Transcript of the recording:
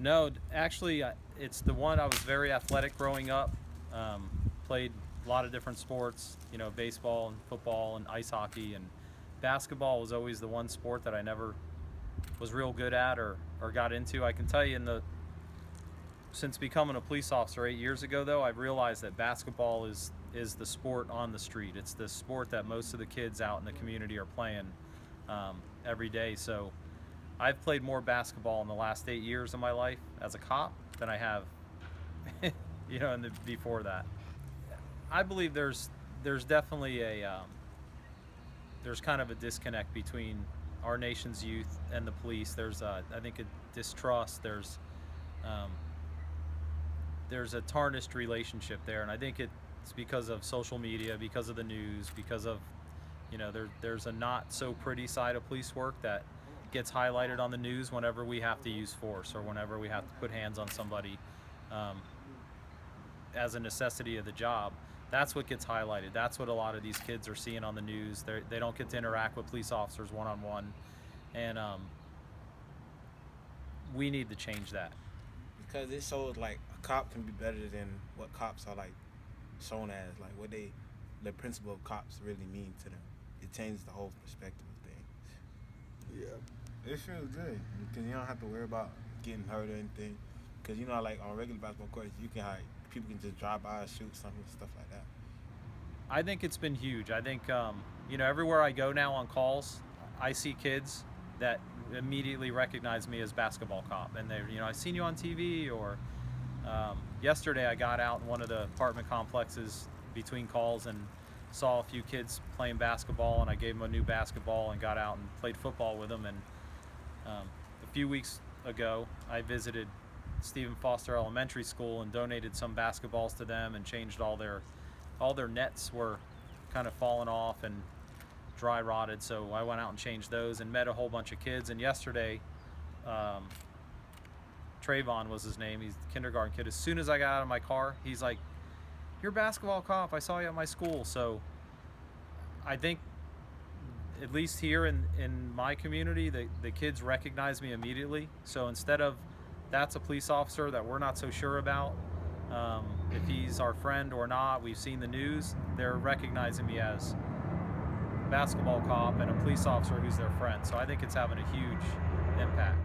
No, actually, it's the one. I was very athletic growing up. Played a lot of different sports, baseball and football and ice hockey, and basketball was always the one sport that I never was real good at or got into. I can tell you, since becoming a police officer 8 years ago, though, I've realized that basketball is the sport on the street. It's the sport that most of the kids out in the community are playing every day. So I've played more basketball in the last 8 years of my life as a cop than I have, before that. I believe there's definitely there's kind of a disconnect between our nation's youth and the police. There's I think a distrust. Um, there's a tarnished relationship there, and I think it's because of social media, because of the news, because of there's a not so pretty side of police work that gets highlighted on the news whenever we have to use force or whenever we have to put hands on somebody as a necessity of the job. That's what gets highlighted. That's what a lot of these kids are seeing on the news. They don't get to interact with police officers one-on-one, and we need to change that. Because it shows like a cop can be better than what cops are like shown as, like what the principle of cops really mean to them. It changes the whole perspective of things. Yeah, it feels good because you don't have to worry about getting hurt or anything. Because like on regular basketball courts, you can people can just drive by and shoot something, stuff like that. I think it's been huge. I think everywhere I go now on calls, I see kids that immediately recognize me as basketball cop, and I've seen you on TV. Or yesterday I got out in one of the apartment complexes between calls and saw a few kids playing basketball, and I gave them a new basketball and got out and played football with them. And a few weeks ago I visited Stephen Foster Elementary School and donated some basketballs to them and changed all their nets were kind of falling off and dry rotted, so I went out and changed those and met a whole bunch of kids. And yesterday, Trayvon was his name, he's a kindergarten kid. As soon as I got out of my car, he's like, "You're a basketball cop, I saw you at my school." So I think at least here in my community, the kids recognize me immediately. So instead of that's a police officer that we're not so sure about, if he's our friend or not, we've seen the news, they're recognizing me as a basketball cop and a police officer who's their friend. So I think it's having a huge impact.